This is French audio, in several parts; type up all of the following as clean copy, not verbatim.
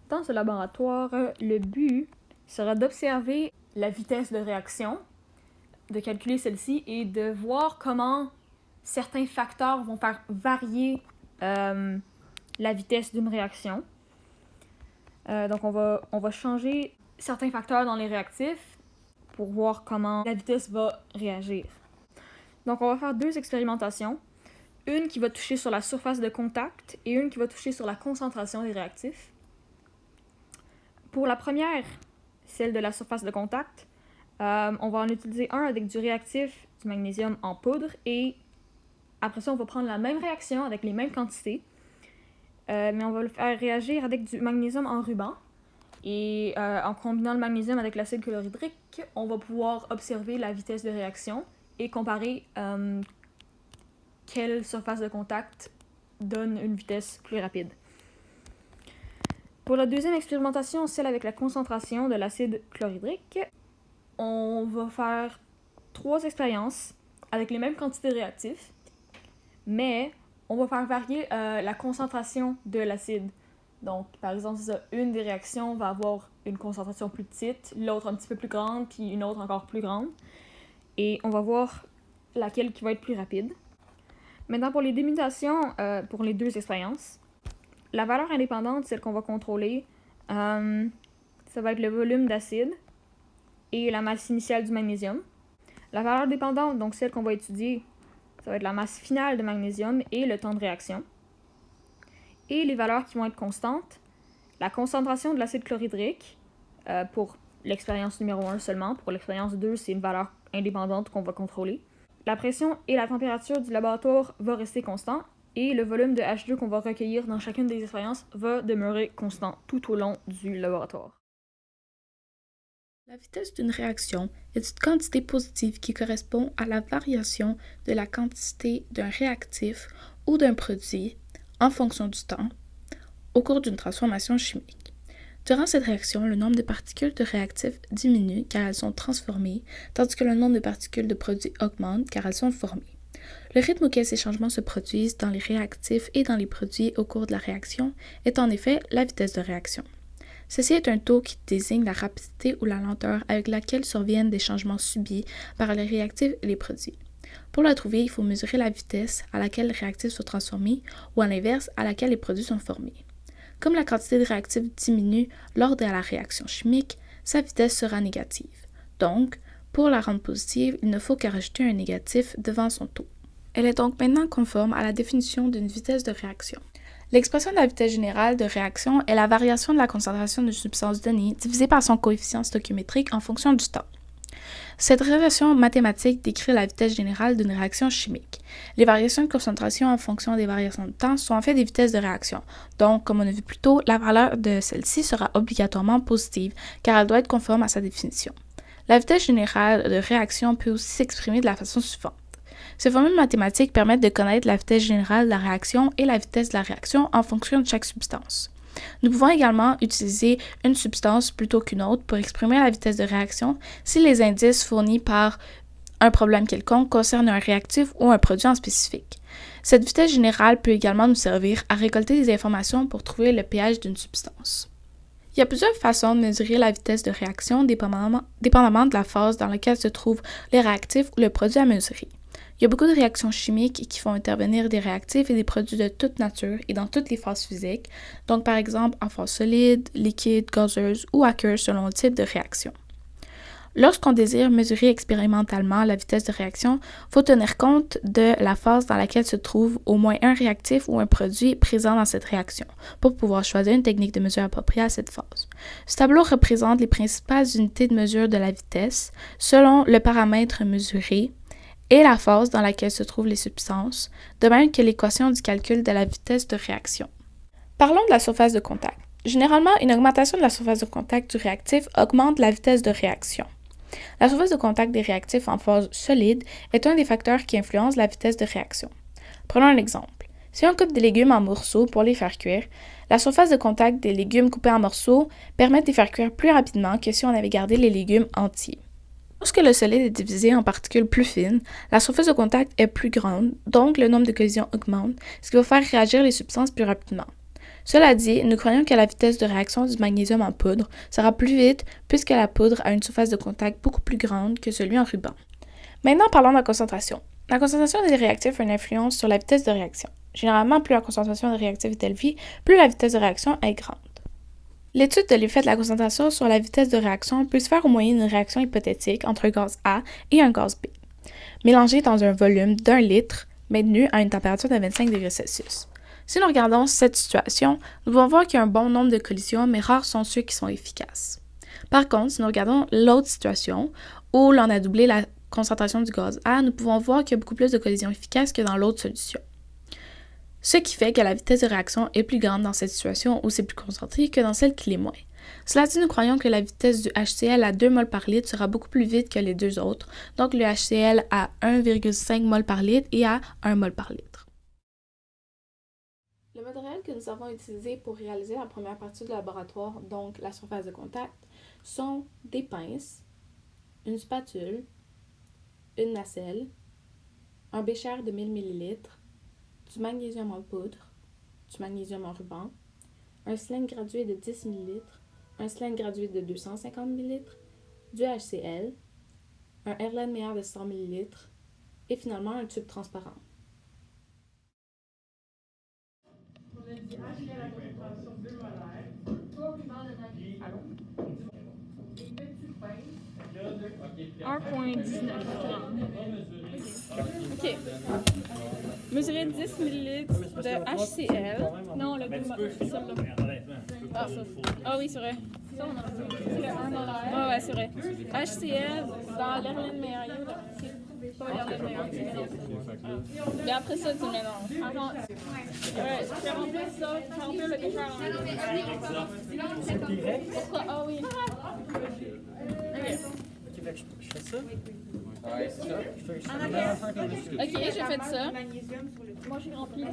Dans ce laboratoire, le but sera d'observer la vitesse de réaction, de calculer celle-ci et de voir comment certains facteurs vont faire varier la vitesse d'une réaction. Donc on va changer certains facteurs dans les réactifs pour voir comment la vitesse va réagir. Donc on va faire deux expérimentations. Une qui va toucher sur la surface de contact et une qui va toucher sur la concentration des réactifs. Pour la première, celle de la surface de contact, on va en utiliser un avec du réactif du magnésium en poudre et après ça, on va prendre la même réaction avec les mêmes quantités, mais on va le faire réagir avec du magnésium en ruban. Et en combinant le magnésium avec l'acide chlorhydrique, on va pouvoir observer la vitesse de réaction et comparer quelle surface de contact donne une vitesse plus rapide. Pour la deuxième expérimentation, celle avec la concentration de l'acide chlorhydrique, on va faire 3 expériences avec les mêmes quantités de réactifs, mais on va faire varier la concentration de l'acide. Donc, par exemple, une des réactions va avoir une concentration plus petite, l'autre un petit peu plus grande, puis une autre encore plus grande. Et on va voir laquelle qui va être plus rapide. Maintenant, pour les délimitations, pour les deux expériences, la valeur indépendante, celle qu'on va contrôler, ça va être le volume d'acide et la masse initiale du magnésium. La valeur dépendante, donc celle qu'on va étudier, ça va être la masse finale de magnésium et le temps de réaction. Et les valeurs qui vont être constantes, la concentration de l'acide chlorhydrique, pour l'expérience numéro 1 seulement. Pour l'expérience 2, c'est une valeur indépendante qu'on va contrôler. La pression et la température du laboratoire vont rester constants et le volume de H2 qu'on va recueillir dans chacune des expériences va demeurer constant tout au long du laboratoire. La vitesse d'une réaction est une quantité positive qui correspond à la variation de la quantité d'un réactif ou d'un produit en fonction du temps au cours d'une transformation chimique. Durant cette réaction, le nombre de particules de réactifs diminue car elles sont transformées, tandis que le nombre de particules de produits augmente car elles sont formées. Le rythme auquel ces changements se produisent dans les réactifs et dans les produits au cours de la réaction est en effet la vitesse de réaction. Ceci est un taux qui désigne la rapidité ou la lenteur avec laquelle surviennent des changements subis par les réactifs et les produits. Pour la trouver, il faut mesurer la vitesse à laquelle les réactifs sont transformés ou à l'inverse, à laquelle les produits sont formés. Comme la quantité de réactifs diminue lors de la réaction chimique, sa vitesse sera négative. Donc, pour la rendre positive, il ne faut qu'à rajouter un négatif devant son taux. Elle est donc maintenant conforme à la définition d'une vitesse de réaction. L'expression de la vitesse générale de réaction est la variation de la concentration d'une substance donnée divisée par son coefficient stoichiométrique en fonction du temps. Cette relation mathématique décrit la vitesse générale d'une réaction chimique. Les variations de concentration en fonction des variations de temps sont en fait des vitesses de réaction. Donc, comme on a vu plus tôt, la valeur de celle-ci sera obligatoirement positive car elle doit être conforme à sa définition. La vitesse générale de réaction peut aussi s'exprimer de la façon suivante. Ces formules mathématiques permettent de connaître la vitesse générale de la réaction et la vitesse de la réaction en fonction de chaque substance. Nous pouvons également utiliser une substance plutôt qu'une autre pour exprimer la vitesse de réaction si les indices fournis par un problème quelconque concernent un réactif ou un produit en spécifique. Cette vitesse générale peut également nous servir à récolter des informations pour trouver le pH d'une substance. Il y a plusieurs façons de mesurer la vitesse de réaction dépendamment de la phase dans laquelle se trouve les réactifs ou le produit à mesurer. Il y a beaucoup de réactions chimiques qui font intervenir des réactifs et des produits de toute nature et dans toutes les phases physiques, donc par exemple en phase solide, liquide, gazeuse ou aqueuse selon le type de réaction. Lorsqu'on désire mesurer expérimentalement la vitesse de réaction, il faut tenir compte de la phase dans laquelle se trouve au moins un réactif ou un produit présent dans cette réaction, pour pouvoir choisir une technique de mesure appropriée à cette phase. Ce tableau représente les principales unités de mesure de la vitesse selon le paramètre mesuré et la phase dans laquelle se trouvent les substances, de même que l'équation du calcul de la vitesse de réaction. Parlons de la surface de contact. Généralement, une augmentation de la surface de contact du réactif augmente la vitesse de réaction. La surface de contact des réactifs en phase solide est un des facteurs qui influence la vitesse de réaction. Prenons un exemple. Si on coupe des légumes en morceaux pour les faire cuire, la surface de contact des légumes coupés en morceaux permet de les faire cuire plus rapidement que si on avait gardé les légumes entiers. Lorsque le solide est divisé en particules plus fines, la surface de contact est plus grande, donc le nombre de collisions augmente, ce qui va faire réagir les substances plus rapidement. Cela dit, nous croyons que la vitesse de réaction du magnésium en poudre sera plus vite puisque la poudre a une surface de contact beaucoup plus grande que celui en ruban. Maintenant, parlons de la concentration. La concentration des réactifs a une influence sur la vitesse de réaction. Généralement, plus la concentration des réactifs est élevée, plus la vitesse de réaction est grande. L'étude de l'effet de la concentration sur la vitesse de réaction peut se faire au moyen d'une réaction hypothétique entre un gaz A et un gaz B, mélangés dans un volume d'1 litre maintenu à une température de 25 degrés Celsius. Si nous regardons cette situation, nous pouvons voir qu'il y a un bon nombre de collisions, mais rares sont ceux qui sont efficaces. Par contre, si nous regardons l'autre situation, où l'on a doublé la concentration du gaz A, nous pouvons voir qu'il y a beaucoup plus de collisions efficaces que dans l'autre solution. Ce qui fait que la vitesse de réaction est plus grande dans cette situation où c'est plus concentré que dans celle qui l'est moins. Cela dit, nous croyons que la vitesse du HCl à 2 mol par litre sera beaucoup plus vite que les deux autres, donc le HCl à 1,5 mol par litre et à 1 mol par litre. Le matériel que nous avons utilisé pour réaliser la première partie du laboratoire, donc la surface de contact, sont des pinces, une spatule, une nacelle, un bécher de 1000 ml, du magnésium en poudre, du magnésium en ruban, un sling gradué de 10 ml, un sling gradué de 250 ml, du HCl, un Erlenmeyer de 100 ml et finalement un tube transparent. On a dit HCl à concentration 2 molaires, 3 rubans de magnésium, des petites pinces, 1,19 g. OK. Mesurer 10 ml de HCl. Non, le 2 molaires. Ah oui, c'est vrai. Ça, on a c'est le 1 molaire. Ouais, c'est vrai. HCl dans l'Erlenmeyer. C'est pas l'Erlenmeyer. Et après ça, tu mélanges. Attends. Ouais, je vais remplir ça. Je vais remplir le bécher en pourquoi? Ah oui. OK. Je fais ça? Ouais, c'est ça. Ok, j'ai fait ça. Moi, j'ai rempli ça.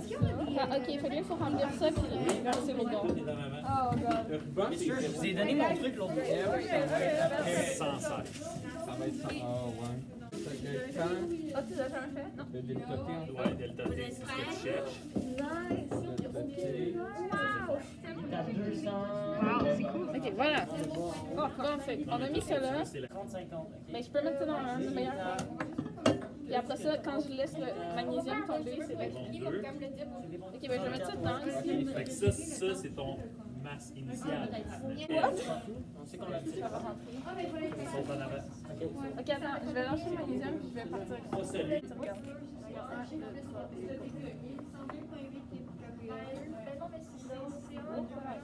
Ah, ok, fait que là, il faut remplir ça puis verser l'autre bord. Oh, God. Je vous ai donné mon truc l'autre fois. Après 116. Ça va être ça. Ah, ouais. Ah, tu l'as jamais fait? Non. Le delta T. Ouais, delta T, c'est ce que tu cherches. T'as 200. Wow, c'est cool. Ok, voilà. Oh, parfait. On a mis ça là. C'est le 30-50. Mais je peux mettre ça dans un meilleur. Et après ça, quand je laisse le magnésium tomber, c'est là. Ok, ben je vais mettre ça dedans ici. Fait que ça c'est ton masse initiale. On sait qu'on l'a dit. Ils sont en avant. Ok, attends, je vais lâcher le magnésium puis je vais partir. Pas celui.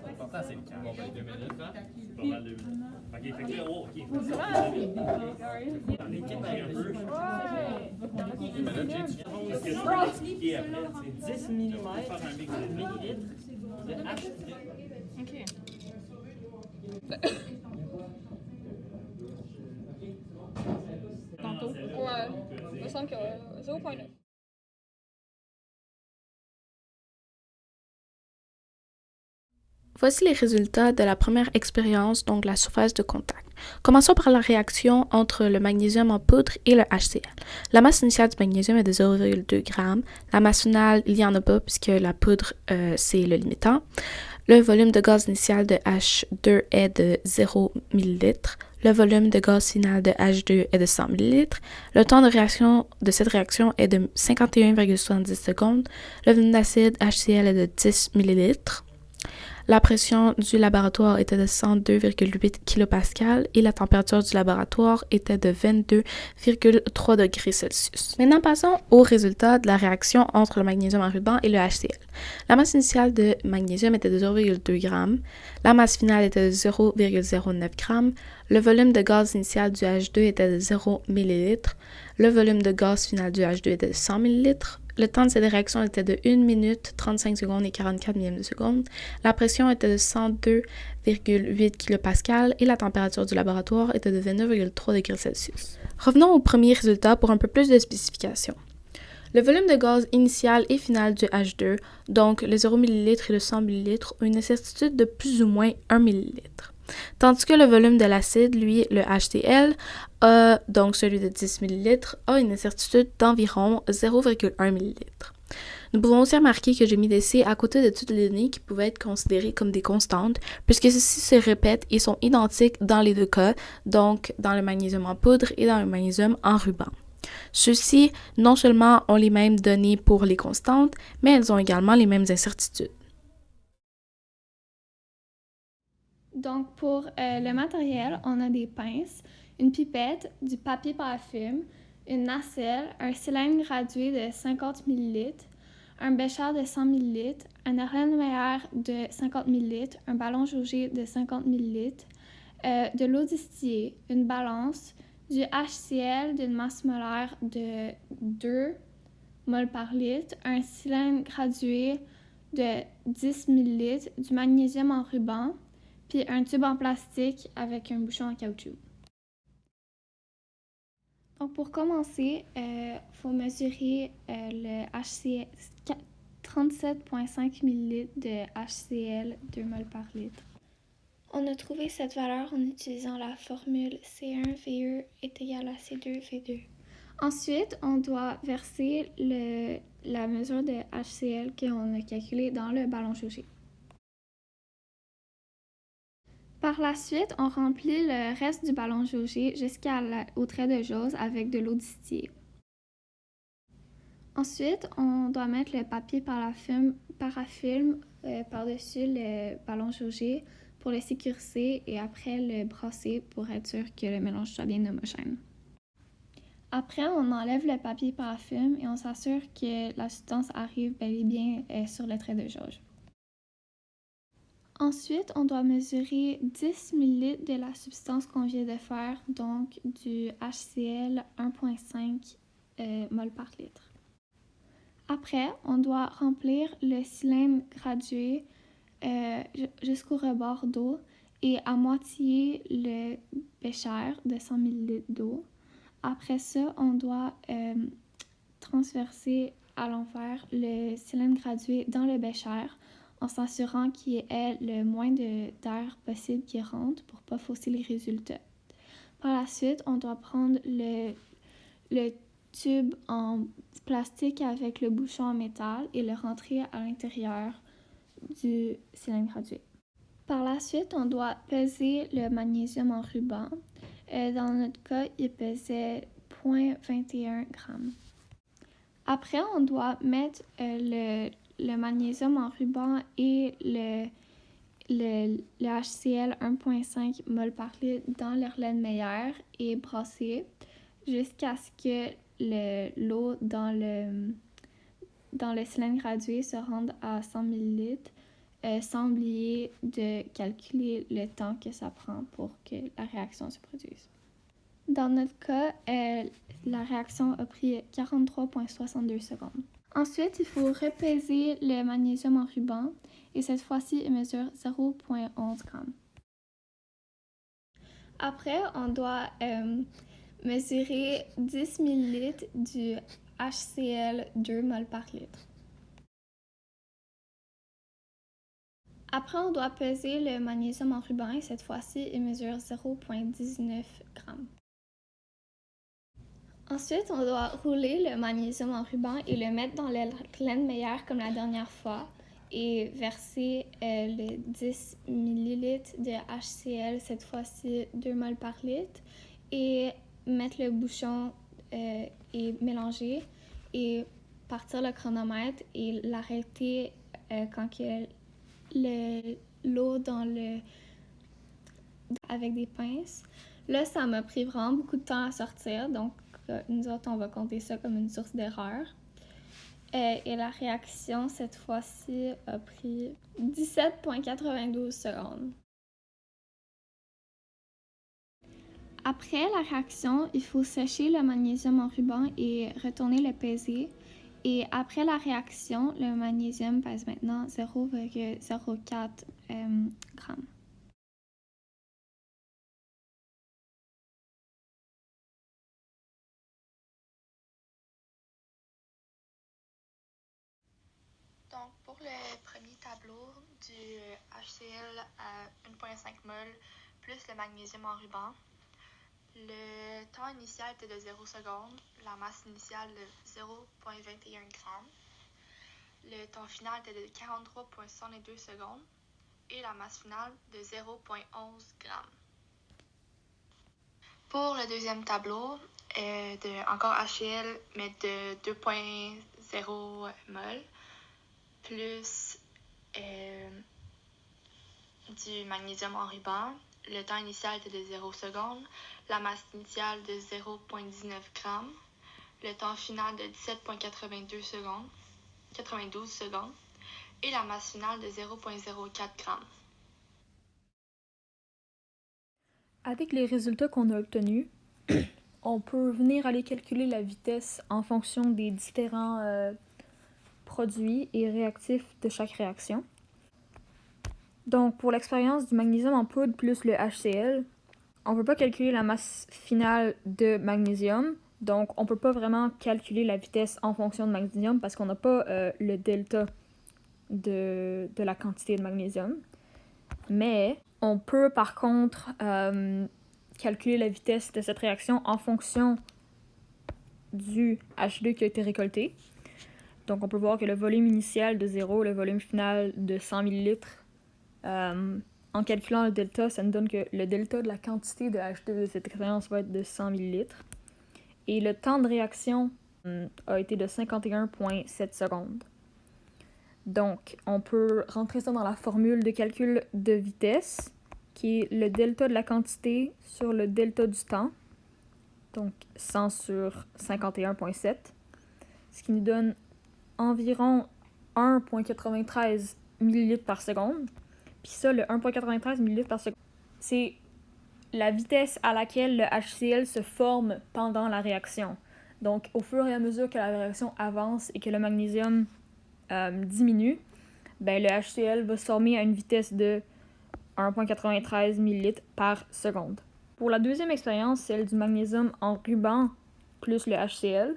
L'important, c'est le camp. Bon, ben, 2 minutes, hein? Pas mal de minutes. Ok, fait que là, oh, ok. L'équipe Un peu. Parce que tu peux expliquer après. C'est 10 mm Faire un mix de millilitres de H. Ok. Tantôt. Ouais. Il me semble que 0,9. Voici les résultats de la première expérience, donc la surface de contact. Commençons par la réaction entre le magnésium en poudre et le HCl. La masse initiale du magnésium est de 0,2 g. La masse finale, il n'y en a pas puisque la poudre, c'est le limitant. Le volume de gaz initial de H2 est de 0 ml. Le volume de gaz final de H2 est de 100 ml. Le temps de réaction de cette réaction est de 51,70 secondes. Le volume d'acide HCl est de 10 ml. La pression du laboratoire était de 102,8 kPa et la température du laboratoire était de 22,3 degrés Celsius. Maintenant, passons aux résultats de la réaction entre le magnésium en ruban et le HCl. La masse initiale de magnésium était de 0,2 g. La masse finale était de 0,09 g. Le volume de gaz initial du H2 était de 0 ml. Le volume de gaz final du H2 était de 100 ml. Le temps de cette réaction était de 1 minute, 35 secondes et 44 millièmes de seconde. La pression était de 102,8 kPa et la température du laboratoire était de 29,3 degrés Celsius. Revenons au premier résultat pour un peu plus de spécification. Le volume de gaz initial et final du H2, donc le 0 ml et le 100 ml, ont une incertitude de plus ou moins 1 ml. Tandis que le volume de l'acide, lui, le HCl, donc celui de 10 ml, a une incertitude d'environ 0,1 ml. Nous pouvons aussi remarquer que j'ai mis des C à côté de toutes les données qui pouvaient être considérées comme des constantes, puisque ceci se répètent et sont identiques dans les deux cas, donc dans le magnésium en poudre et dans le magnésium en ruban. Ceux-ci, non seulement ont les mêmes données pour les constantes, mais elles ont également les mêmes incertitudes. Donc, pour le matériel, on a des pinces, une pipette, du papier parfum, une nacelle, un cylindre gradué de 50 ml, un bécher de 100 ml, un Erlenmeyer de 50 ml, un ballon jaugé de 50 ml, de l'eau distillée, une balance, du HCl d'une masse molaire de 2 mol par litre, un cylindre gradué de 10 ml, du magnésium en ruban, puis un tube en plastique avec un bouchon en caoutchouc. Donc pour commencer, faut mesurer le HCl 37,5 ml de HCl 2 mol par litre. On a trouvé cette valeur en utilisant la formule C1VE est égal à C2V2. Ensuite, on doit verser la mesure de HCl qu'on a calculée dans le ballon jaugé. Par la suite, on remplit le reste du ballon jaugé jusqu'au trait de jauge avec de l'eau distillée. Ensuite, on doit mettre le papier parafilm par-dessus le ballon jaugé pour le sécuriser et après le brasser pour être sûr que le mélange soit bien homogène. Après, on enlève le papier parafilm et on s'assure que la substance arrive bel et bien sur le trait de jauge. Ensuite, on doit mesurer 10 ml de la substance qu'on vient de faire, donc du HCl 1,5 mol par litre. Après, on doit remplir le cylindre gradué jusqu'au rebord d'eau et à moitié le bécher de 100 ml d'eau. Après ça, on doit transverser à l'envers le cylindre gradué dans le bécher en s'assurant qu'il y ait le moins d'air possible qui rentre pour ne pas fausser les résultats. Par la suite, on doit prendre le tube en plastique avec le bouchon en métal et le rentrer à l'intérieur du cylindre gradué. Par la suite, on doit peser le magnésium en ruban. Dans notre cas, il pesait 0,21 g. Après, on doit mettre le magnésium en ruban et le HCl 1,5 mol par litre dans l'Erlenmeyer et brasser jusqu'à ce que l'eau dans le cylindre gradué se rende à 100 ml, sans oublier de calculer le temps que ça prend pour que la réaction se produise. Dans notre cas, la réaction a pris 43,62 secondes. Ensuite, il faut repéser le magnésium en ruban et cette fois-ci, il mesure 0,11 g. Après, on doit mesurer 10 ml du HCl 2 mol par litre. Après, on doit peser le magnésium en ruban et cette fois-ci, il mesure 0,19 g. Ensuite, on doit rouler le magnésium en ruban et le mettre dans l'Erlenmeyer comme la dernière fois et verser le 10 ml de HCl, cette fois-ci 2 mol par litre, et mettre le bouchon et mélanger et partir le chronomètre et l'arrêter quand l'eau avec des pinces. Là, ça m'a pris vraiment beaucoup de temps à sortir, donc nous autres, on va compter ça comme une source d'erreur. Et la réaction, cette fois-ci, a pris 17,92 secondes. Après la réaction, il faut sécher le magnésium en ruban et retourner le peser. Et après la réaction, le magnésium pèse maintenant 0,04 g. Donc, pour le premier tableau du HCl à 1,5 mol plus le magnésium en ruban, le temps initial était de 0 secondes, la masse initiale de 0,21 g. Le temps final était de 43,62 secondes et la masse finale de 0,11 grammes. Pour le deuxième tableau, encore HCl, mais de 2,0 mol, plus du magnésium en ruban. Le temps initial était de 0 secondes, la masse initiale de 0,19 grammes, le temps final de 17,92 secondes et la masse finale de 0,04 grammes. Avec les résultats qu'on a obtenus, on peut venir aller calculer la vitesse en fonction des différents produits et réactifs de chaque réaction. Donc, pour l'expérience du magnésium en poudre plus le HCl, on ne peut pas calculer la masse finale de magnésium. Donc, on ne peut pas vraiment calculer la vitesse en fonction de magnésium parce qu'on n'a pas le delta de la quantité de magnésium. Mais on peut par contre calculer la vitesse de cette réaction en fonction du H2 qui a été récolté. Donc, on peut voir que le volume initial de 0, le volume final de 100 ml, en calculant le delta, ça nous donne que le delta de la quantité de H2 de cette expérience va être de 100 ml. Et le temps de réaction a été de 51,7 secondes. Donc, on peut rentrer ça dans la formule de calcul de vitesse, qui est le delta de la quantité sur le delta du temps. Donc, 100 sur 51,7. Ce qui nous donne environ 1,93 ml par seconde. Puis ça, le 1,93 ml par seconde, c'est la vitesse à laquelle le HCl se forme pendant la réaction. Donc, au fur et à mesure que la réaction avance et que le magnésium diminue, ben, le HCl va se former à une vitesse de 1,93 ml par seconde. Pour la deuxième expérience, celle du magnésium en ruban plus le HCl,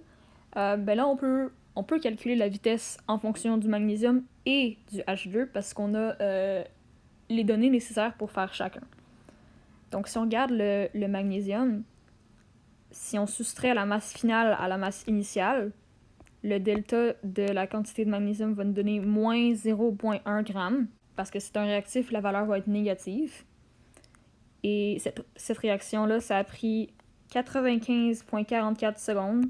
ben là, on peut calculer la vitesse en fonction du magnésium et du H2 parce qu'on a les données nécessaires pour faire chacun. Donc, si on regarde le magnésium, si on soustrait la masse finale à la masse initiale, le delta de la quantité de magnésium va nous donner moins 0,1 g. Parce que c'est un réactif, la valeur va être négative. Et cette réaction-là, ça a pris 95,44 secondes.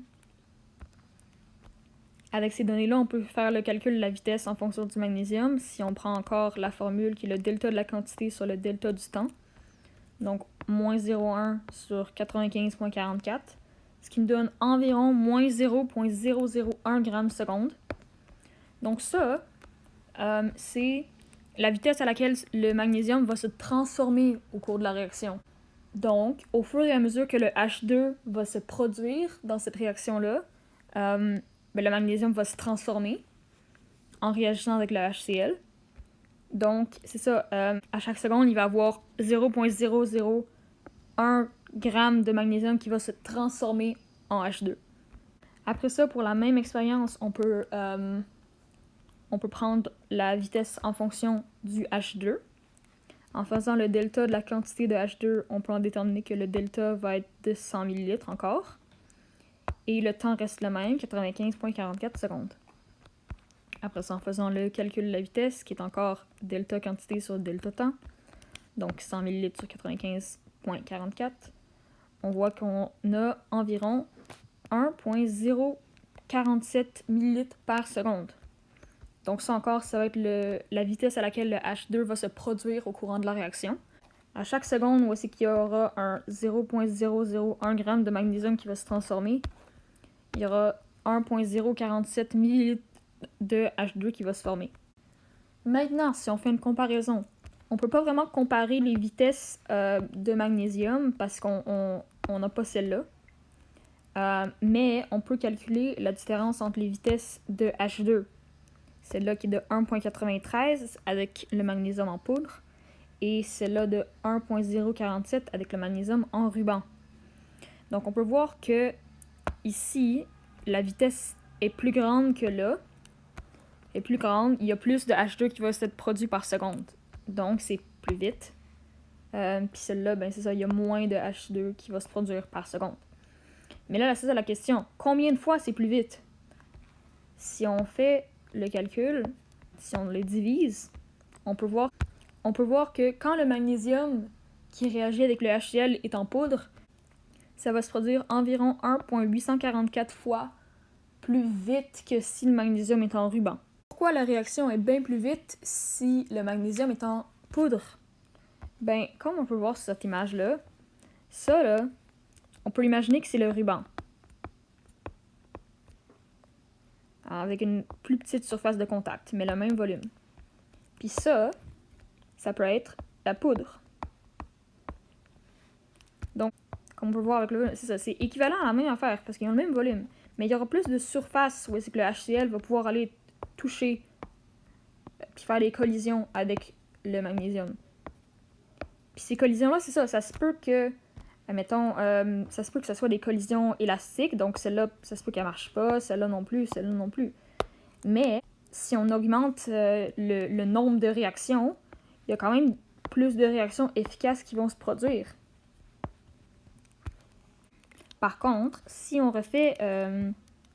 Avec ces données-là, on peut faire le calcul de la vitesse en fonction du magnésium si on prend encore la formule qui est le delta de la quantité sur le delta du temps. Donc, moins 0,1 sur 95,44, ce qui nous donne environ moins 0,001 g/seconde. Donc ça, c'est la vitesse à laquelle le magnésium va se transformer au cours de la réaction. Donc, au fur et à mesure que le H2 va se produire dans cette réaction-là, le magnésium va se transformer en réagissant avec le HCl. Donc, c'est ça, à chaque seconde, il va y avoir 0,001 g de magnésium qui va se transformer en H2. Après ça, pour la même expérience, on peut prendre la vitesse en fonction du H2. En faisant le delta de la quantité de H2, on peut en déterminer que le delta va être de 100 ml encore. Et le temps reste le même, 95,44 secondes. Après ça, en faisant le calcul de la vitesse, qui est encore delta quantité sur delta temps, donc 100 ml sur 95,44, on voit qu'on a environ 1,047 ml par seconde. Donc ça encore, ça va être la vitesse à laquelle le H2 va se produire au courant de la réaction. À chaque seconde, voici qu'il y aura un 0,001 g de magnésium qui va se transformer. Il y aura 1,047 ml de H2 qui va se former. Maintenant, si on fait une comparaison, on ne peut pas vraiment comparer les vitesses de magnésium parce qu'on n'a pas celle-là. Mais on peut calculer la différence entre les vitesses de H2. Celle-là qui est de 1,93 avec le magnésium en poudre et celle-là de 1,047 avec le magnésium en ruban. Donc on peut voir que ici, la vitesse est plus grande que là. Est plus grande, il y a plus de H2 qui va être produit par seconde. Donc c'est plus vite. Puis celle-là, ben c'est ça, il y a moins de H2 qui va se produire par seconde. Mais là, c'est ça la question. Combien de fois c'est plus vite? Si on fait le calcul, si on les divise, on peut voir que quand le magnésium qui réagit avec le HCl est en poudre, ça va se produire environ 1,844 fois plus vite que si le magnésium est en ruban. Pourquoi la réaction est bien plus vite si le magnésium est en poudre? Ben, comme on peut voir sur cette image-là, ça, là, on peut imaginer que c'est le ruban. Avec une plus petite surface de contact, mais le même volume. Puis ça peut être la poudre. Donc, comme on peut voir avec le volume, c'est ça, c'est équivalent à la même affaire, parce qu'ils ont le même volume. Mais il y aura plus de surface où c'est que le HCl va pouvoir aller toucher puis faire des collisions avec le magnésium. Puis ces collisions-là, c'est ça, ça se peut que, admettons, ça se peut que ce soit des collisions élastiques, donc celle-là, ça se peut qu'elle marche pas, celle-là non plus, celle-là non plus. Mais si on augmente le nombre de réactions, il y a quand même plus de réactions efficaces qui vont se produire. Par contre, si on refait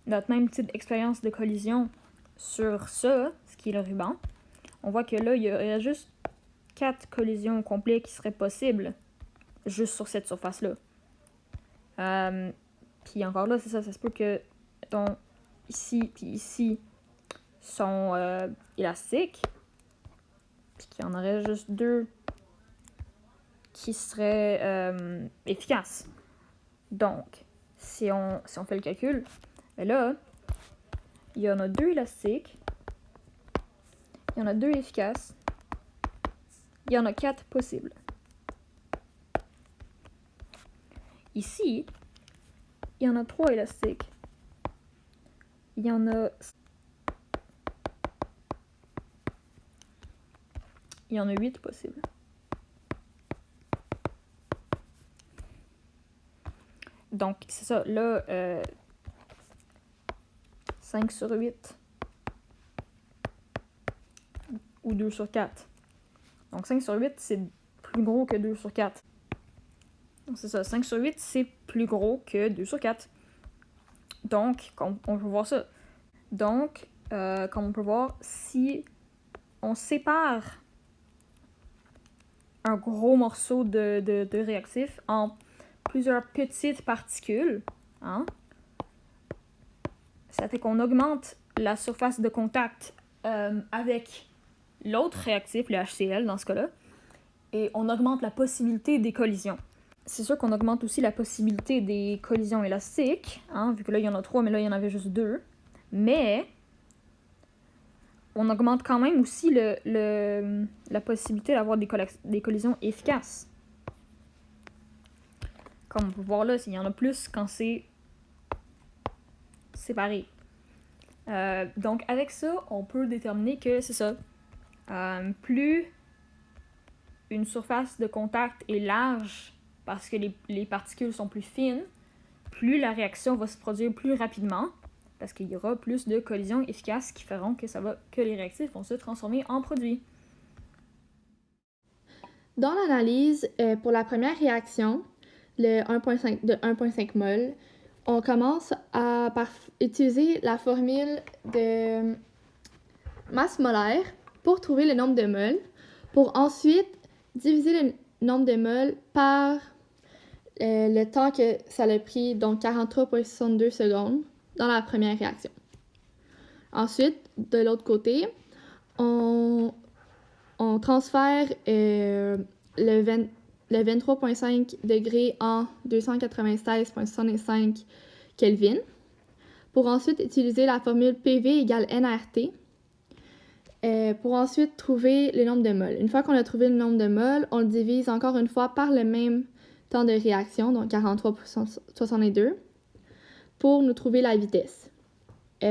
notre même petite expérience de collision sur ça, ce qui est le ruban, on voit que là, il y a juste 4 collisions complètes qui seraient possibles juste sur cette surface-là. Puis encore là, c'est ça, ça se peut que ici puis ici sont élastiques, puis qu'il y en aurait juste 2 qui seraient efficaces. Donc, si on fait le calcul, là, il y en a 2 élastiques, il y en a 2 efficaces, il y en a 4 possibles. Ici, il y en a 3 élastiques, il y en a 8 possibles. Donc, c'est ça, là, 5 sur 8 ou 2 sur 4. Donc, 5 sur 8, c'est plus gros que 2 sur 4. Donc, c'est ça, 5 sur 8, c'est plus gros que 2 sur 4. Donc, on peut voir ça. Donc, comme on peut voir, si on sépare un gros morceau de réactif en plusieurs petites particules, hein, ça fait qu'on augmente la surface de contact avec l'autre réactif, le HCl dans ce cas-là, et on augmente la possibilité des collisions. C'est sûr qu'on augmente aussi la possibilité des collisions élastiques, hein, vu que là il y en a 3, mais là il y en avait juste 2. Mais on augmente quand même aussi la possibilité d'avoir des collisions efficaces. Comme on peut voir là, il y en a plus quand c'est séparé. Donc avec ça, on peut déterminer que c'est ça. Plus une surface de contact est large parce que les particules sont plus fines, plus la réaction va se produire plus rapidement parce qu'il y aura plus de collisions efficaces qui feront que les réactifs vont se transformer en produits. Dans l'analyse, pour la première réaction, le 1,5 mol, on commence par utiliser la formule de masse molaire pour trouver le nombre de moles, pour ensuite diviser le nombre de moles par le temps que ça a pris, donc 43,62 secondes, dans la première réaction. Ensuite, de l'autre côté, on transfère le 23,5 degrés en 296,65 Kelvin pour ensuite utiliser la formule PV égale NRT pour ensuite trouver le nombre de moles. Une fois qu'on a trouvé le nombre de moles, on le divise encore une fois par le même temps de réaction, donc 43,62, pour nous trouver la vitesse. Pour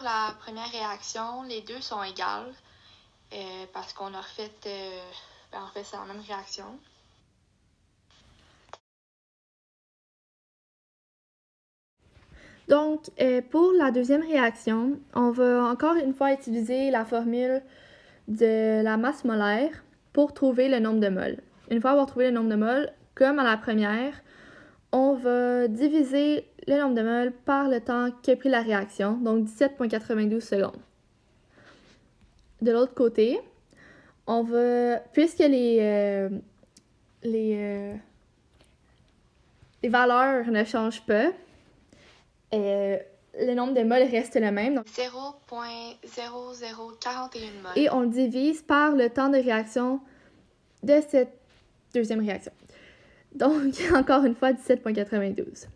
la première réaction, les deux sont égales parce qu'on a refait, en fait, c'est la même réaction. Donc, pour la deuxième réaction, on va encore une fois utiliser la formule de la masse molaire pour trouver le nombre de moles. Une fois avoir trouvé le nombre de moles, comme à la première, on va diviser le nombre de moles par le temps qu'a pris la réaction, donc 17,92 secondes. De l'autre côté, on va, puisque les valeurs ne changent pas, le nombre de moles reste le même. Donc 0,0041 moles. Et on le divise par le temps de réaction de cette deuxième réaction. Donc, encore une fois, 17,92.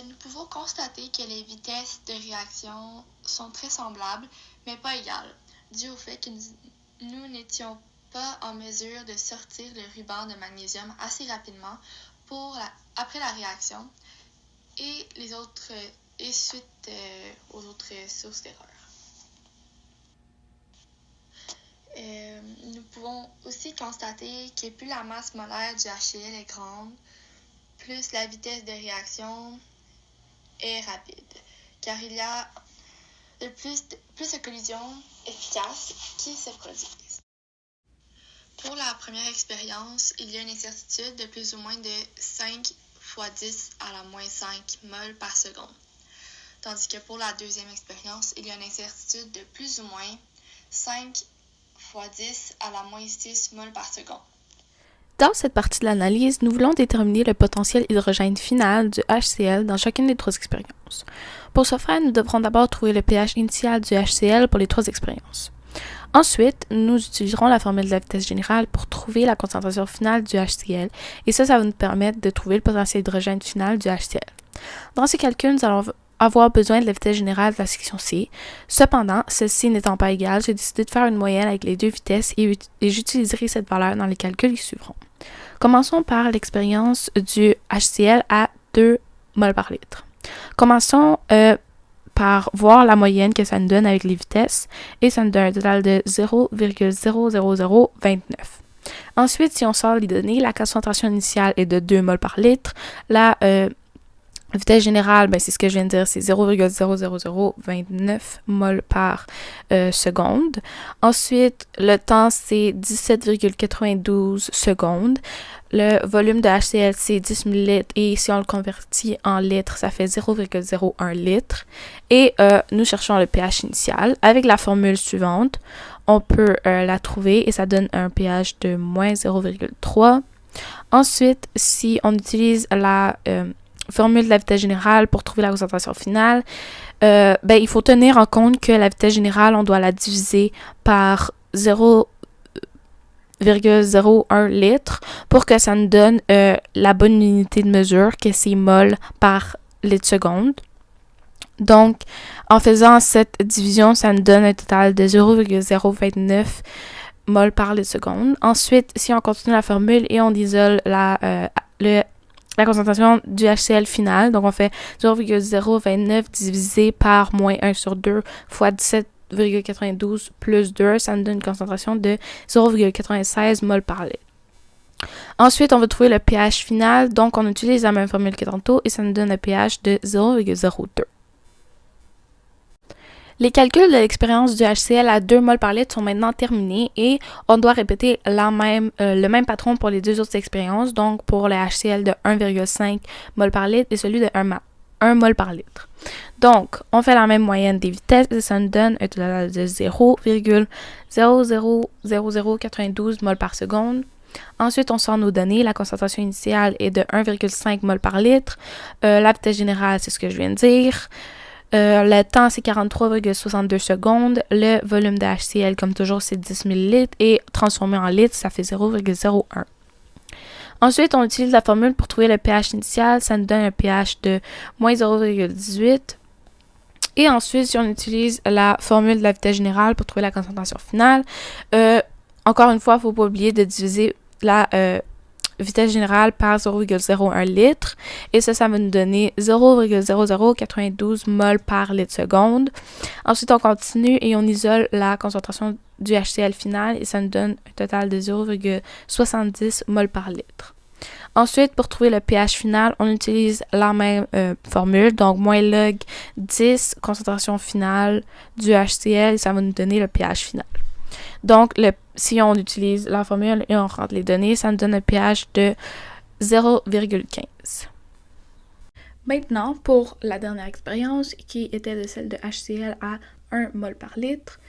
Nous pouvons constater que les vitesses de réaction sont très semblables, mais pas égales, dû au fait que nous n'étions pas en mesure de sortir le ruban de magnésium assez rapidement après la réaction et suite aux autres sources d'erreur. Nous pouvons aussi constater que plus la masse molaire du HCl est grande, plus la vitesse de réaction est rapide, car il y a plus de collisions efficaces qui se produisent. Pour la première expérience, il y a une incertitude de plus ou moins de 5 fois 10 à la moins 5 moles par seconde, tandis que pour la deuxième expérience, il y a une incertitude de plus ou moins 5 fois 10 à la moins 6 moles par seconde. Dans cette partie de l'analyse, nous voulons déterminer le potentiel hydrogène final du HCl dans chacune des 3 expériences. Pour ce faire, nous devrons d'abord trouver le pH initial du HCl pour les 3 expériences. Ensuite, nous utiliserons la formule de la vitesse générale pour trouver la concentration finale du HCl, et ça va nous permettre de trouver le potentiel hydrogène final du HCl. Dans ces calculs, nous allons avoir besoin de la vitesse générale de la section C. Cependant, celle-ci n'étant pas égale, j'ai décidé de faire une moyenne avec les 2 vitesses et j'utiliserai cette valeur dans les calculs qui suivront. Commençons par l'expérience du HCl à 2 moles par litre. Commençons par voir la moyenne que ça nous donne avec les vitesses, et ça nous donne un total de 0,00029. Ensuite, si on sort les données, la concentration initiale est de 2 moles par litre. La vitesse générale, c'est ce que je viens de dire, c'est 0,00029 moles par seconde. Ensuite, le temps, c'est 17,92 secondes. Le volume de HCl, c'est 10 ml, et si on le convertit en litres, ça fait 0,01 litre. Et nous cherchons le pH initial. Avec la formule suivante, on peut la trouver, et ça donne un pH de moins 0,3. Ensuite, si on utilise la formule de la vitesse générale pour trouver la concentration finale, il faut tenir en compte que la vitesse générale, on doit la diviser par 0,01 litre pour que ça nous donne la bonne unité de mesure, que c'est mol par litre seconde. Donc, en faisant cette division, ça nous donne un total de 0,029 mol par litre seconde. Ensuite, si on continue la formule et on isole la concentration du HCl final, donc on fait 0,029 divisé par moins 1 sur 2 fois 17,92 plus 2, ça nous donne une concentration de 0,96 mol par litre. Ensuite, on va trouver le pH final, donc on utilise la même formule que tantôt et ça nous donne un pH de 0,02. Les calculs de l'expérience du HCl à 2 mol par litre sont maintenant terminés et on doit répéter le même patron pour les 2 autres expériences, donc pour le HCl de 1,5 mol par litre et celui de 1 mol par litre. Donc, on fait la même moyenne des vitesses et ça nous donne un total de 0,000092 mol par seconde. Ensuite, on sort nos données. La concentration initiale est de 1,5 mol par litre. La vitesse générale, c'est ce que je viens de dire. Le temps, c'est 43,62 secondes. Le volume de HCl, comme toujours, c'est 10 ml. Et transformé en litres, ça fait 0,01. Ensuite, on utilise la formule pour trouver le pH initial. Ça nous donne un pH de moins 0,18. Et ensuite, si on utilise la formule de la vitesse générale pour trouver la concentration finale, encore une fois, il ne faut pas oublier de diviser la vitesse générale par 0,01 litre. Et ça va nous donner 0,0092 mol par litre seconde. Ensuite, on continue et on isole la concentration du HCl final et ça nous donne un total de 0,70 mol par litre. Ensuite, pour trouver le pH final, on utilise la même formule, donc moins log 10 concentration finale du HCl et ça va nous donner le pH final. Donc, si on utilise la formule et on rentre les données, ça nous donne un pH de 0,15. Maintenant, pour la dernière expérience, qui était de celle de HCl à 1 mol par litre,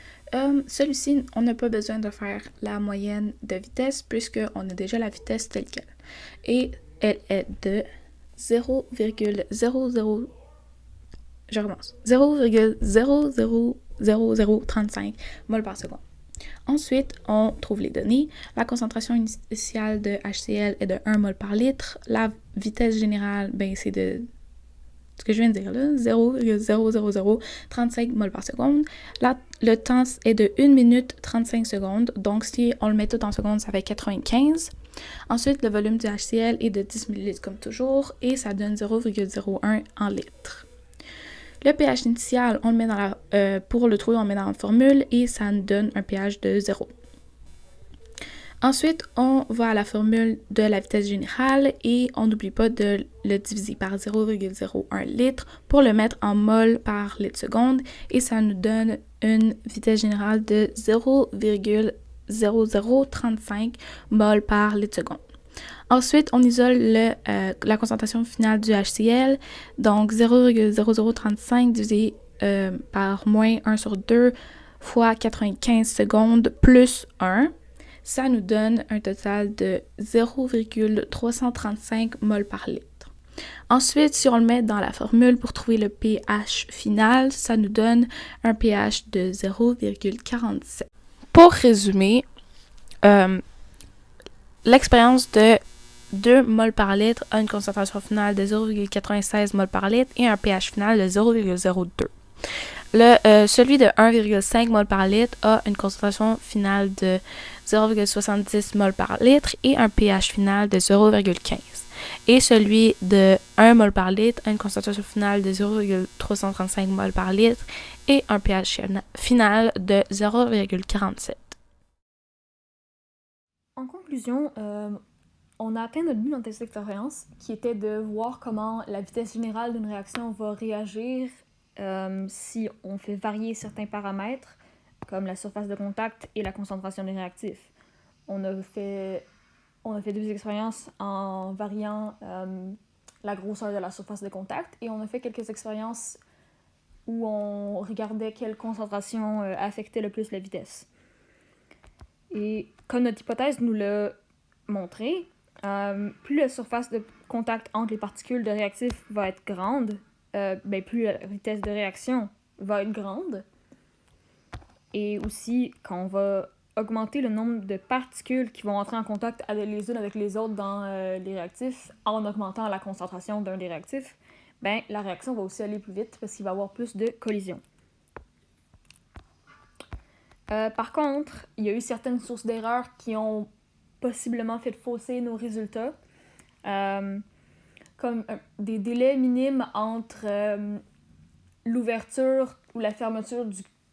celui-ci, on n'a pas besoin de faire la moyenne de vitesse puisqu'on a déjà la vitesse telle quelle. Et elle est de 0,00035 mol par seconde. Ensuite, on trouve les données. La concentration initiale de HCl est de 1 mol par litre. La vitesse générale, c'est de ce que je viens de dire là, 0,00035 mol par seconde. Là, le temps est de 1 minute 35 secondes. Donc, si on le met tout en secondes, ça fait 95. Ensuite, le volume du HCl est de 10 ml comme toujours et ça donne 0,01 en litres. Le pH initial, on le met pour le trouver, on le met dans la formule et ça nous donne un pH de 0. Ensuite, on va à la formule de la vitesse générale et on n'oublie pas de le diviser par 0,01 litre pour le mettre en mol par litre seconde et ça nous donne une vitesse générale de 0,0035 mol par litre seconde. Ensuite, on isole la concentration finale du HCl, donc 0,0035 divisé par moins 1 sur 2 fois 95 secondes plus 1. Ça nous donne un total de 0,335 mol par litre. Ensuite, si on le met dans la formule pour trouver le pH final, ça nous donne un pH de 0,47. Pour résumer, l'expérience de 2 mol par litre a une concentration finale de 0,96 mol par litre et un pH final de 0,02. Celui de 1,5 mol par litre a une concentration finale de 0,70 mol par litre et un pH final de 0,15. Et celui de 1 mol par litre a une concentration finale de 0,335 mol par litre et un pH final de 0,47. En conclusion, on a atteint notre but dans cette expérience, qui était de voir comment la vitesse générale d'une réaction va réagir si on fait varier certains paramètres, comme la surface de contact et la concentration des réactifs. On a fait 2 expériences en variant la grosseur de la surface de contact et on a fait quelques expériences où on regardait quelle concentration affectait le plus la vitesse. Et comme notre hypothèse nous l'a montré, plus la surface de contact entre les particules de réactifs va être grande, plus la vitesse de réaction va être grande. Et aussi, quand on va augmenter le nombre de particules qui vont entrer en contact les unes avec les autres dans les réactifs en augmentant la concentration d'un des réactifs, la réaction va aussi aller plus vite parce qu'il va y avoir plus de collisions. Par contre, il y a eu certaines sources d'erreurs qui ont possiblement fait fausser nos résultats, comme des délais minimes entre l'ouverture ou la fermeture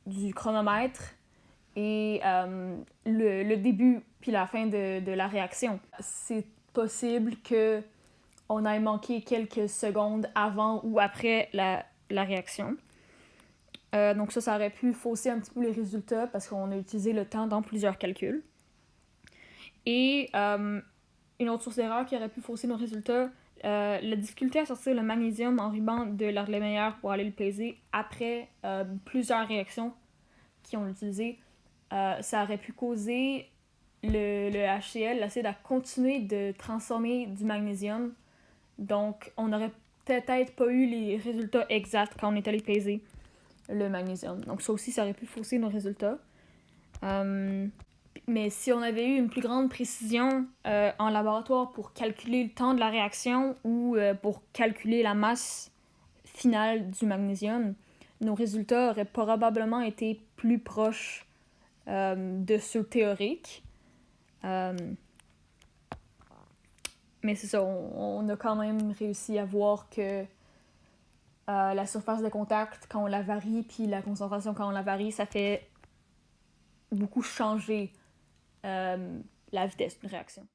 du chronomètre et le début puis la fin de la réaction. C'est possible qu'on ait manqué quelques secondes avant ou après la réaction. Donc ça aurait pu fausser un petit peu les résultats parce qu'on a utilisé le temps dans plusieurs calculs. Et une autre source d'erreur qui aurait pu fausser nos résultats, la difficulté à sortir le magnésium en ruban de l'Erlenmeyer pour aller le peser après plusieurs réactions qui ont utilisé, ça aurait pu causer le HCl, l'acide, à continuer de transformer du magnésium. Donc, on n'aurait peut-être pas eu les résultats exacts quand on est allé peser le magnésium. Donc, ça aussi, ça aurait pu fausser nos résultats. Mais si on avait eu une plus grande précision en laboratoire pour calculer le temps de la réaction ou pour calculer la masse finale du magnésium, nos résultats auraient probablement été plus proches de ceux théoriques. Mais c'est ça, on a quand même réussi à voir que la surface de contact, quand on la varie, puis la concentration, quand on la varie, ça fait beaucoup changer la vitesse d'une réaction.